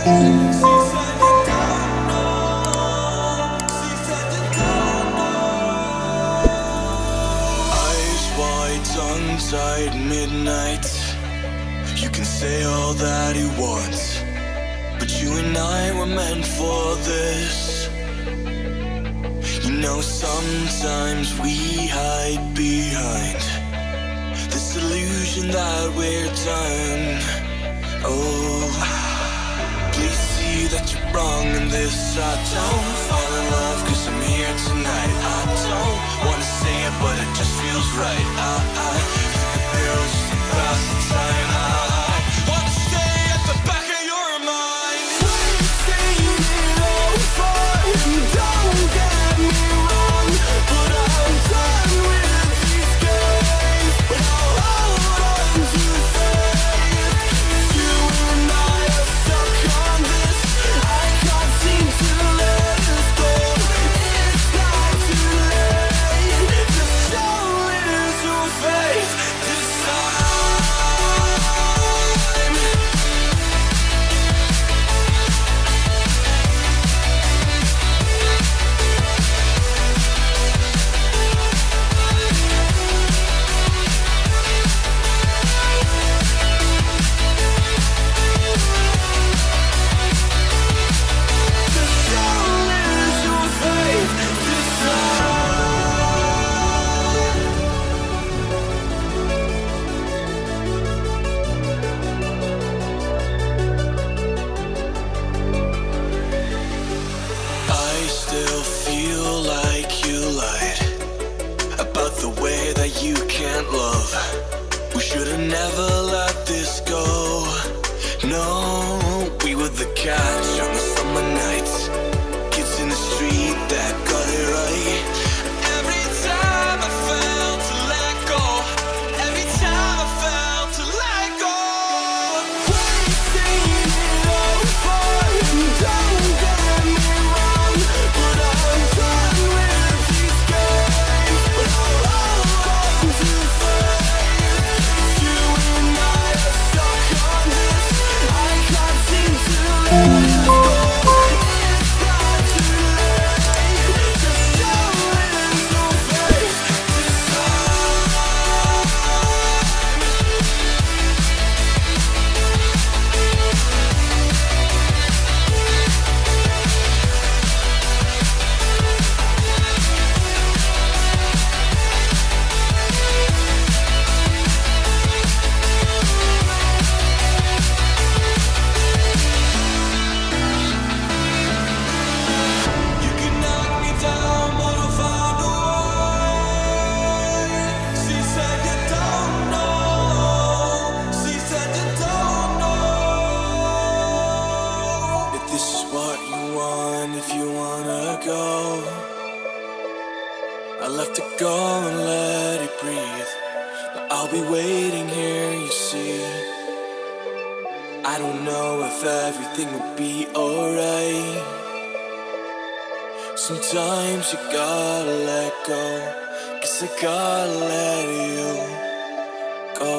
Eyes wide, tongue-tied, midnight. You can say all that you want, but you and I were meant for this. You know, sometimes we hide behind this illusion that we're done. Oh, please see that you're wrong in this. I don't fall in love 'cause I'm here tonight. I don't wanna say it, but it just feels right. I think the barrel just to pass the time. I wanna stay at the back of your mind. We've seen it all before, and don't get me wrong, but I'm done with these games. But I'll hold on to faith. You and I are stuck on this. I can't seem to let us go. It's not too late. Just show us your faith this time. I still feel like you lied about the way that you can't love. We should have never let this go. No, we were the catch on the summer nights, kids in the street that got it right. Every time I felt to let go, every time I felt to let go. We've seen it all before, and don't get me wrong, but I'm done with these games. But I'll hold on to faith. You and I are stuck on this. I can't seem to let it go. It's not too late. Just show us your faith this time. You can knock me down, but I'll find a way. She said you don't know. She said you don't know. If this is what you want, if you wanna go, I'll have to go and let it breathe. But I'll be waiting here, you see. I don't know if everything will be alright. Sometimes you gotta let go, 'cause I gotta let you go.